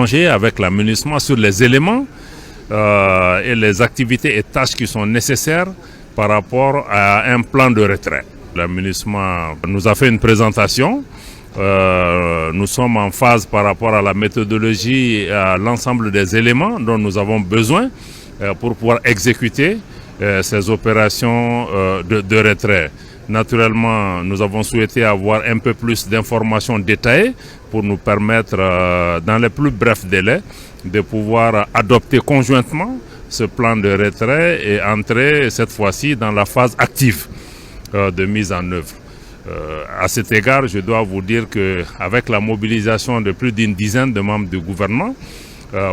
échanger avec la MINUSMA sur les éléments et les activités et tâches qui sont nécessaires par rapport à un plan de retrait. La MINUSMA nous a fait une présentation. Nous sommes en phase par rapport à la méthodologie et à l'ensemble des éléments dont nous avons besoin pour pouvoir exécuter ces opérations de retrait. Naturellement, nous avons souhaité avoir un peu plus d'informations détaillées pour nous permettre, dans les plus brefs délais, de pouvoir adopter conjointement ce plan de retrait et entrer cette fois-ci dans la phase active de mise en œuvre. À cet égard, je dois vous dire qu'avec la mobilisation de plus d'une dizaine de membres du gouvernement,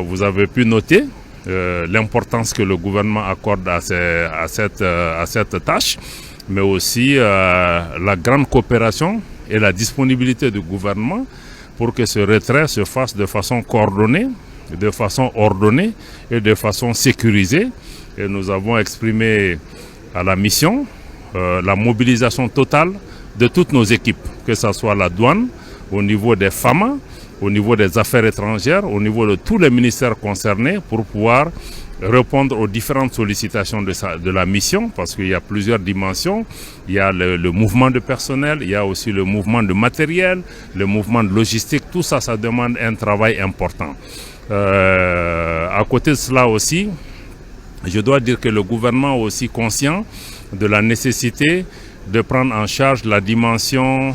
vous avez pu noter l'importance que le gouvernement accorde à cette tâche, mais aussi la grande coopération et la disponibilité du gouvernement pour que ce retrait se fasse de façon coordonnée, de façon ordonnée et de façon sécurisée. Et nous avons exprimé à la mission la mobilisation totale de toutes nos équipes, que ce soit la douane, au niveau des FAMA, au niveau des affaires étrangères, au niveau de tous les ministères concernés pour pouvoir répondre aux différentes sollicitations de la mission, parce qu'il y a plusieurs dimensions. Il y a le mouvement de personnel, il y a aussi le mouvement de matériel, le mouvement de logistique. Tout ça, ça demande un travail important. À côté de cela aussi, je dois dire que le gouvernement est aussi conscient de la nécessité de prendre en charge la dimension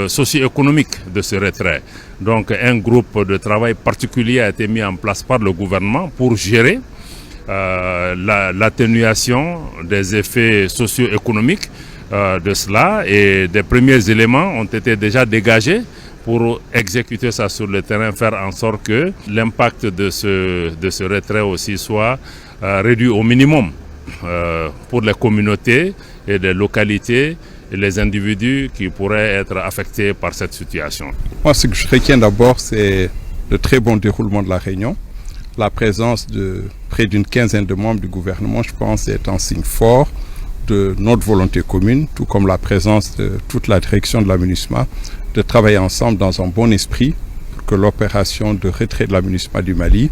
socio-économique de ce retrait. Donc un groupe de travail particulier a été mis en place par le gouvernement pour gérer l'atténuation des effets socio-économiques de cela, et des premiers éléments ont été déjà dégagés pour exécuter ça sur le terrain, faire en sorte que l'impact de ce retrait aussi soit réduit au minimum pour les communautés et les localités et les individus qui pourraient être affectés par cette situation. Moi, ce que je retiens d'abord, c'est le très bon déroulement de la réunion. La présence de près d'une quinzaine de membres du gouvernement, je pense, est un signe fort de notre volonté commune, tout comme la présence de toute la direction de la MINUSMA, de travailler ensemble dans un bon esprit pour que l'opération de retrait de la MINUSMA du Mali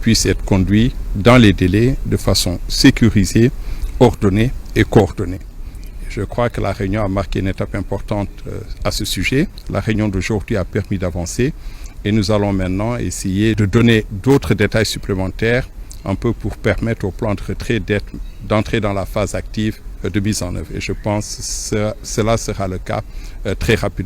puisse être conduite dans les délais, de façon sécurisée, ordonnée et coordonnée. Je crois que la réunion a marqué une étape importante à ce sujet. La réunion d'aujourd'hui a permis d'avancer et nous allons maintenant essayer de donner d'autres détails supplémentaires, un peu pour permettre au plan de retrait d'entrer dans la phase active de mise en œuvre. Et je pense que cela sera le cas très rapidement.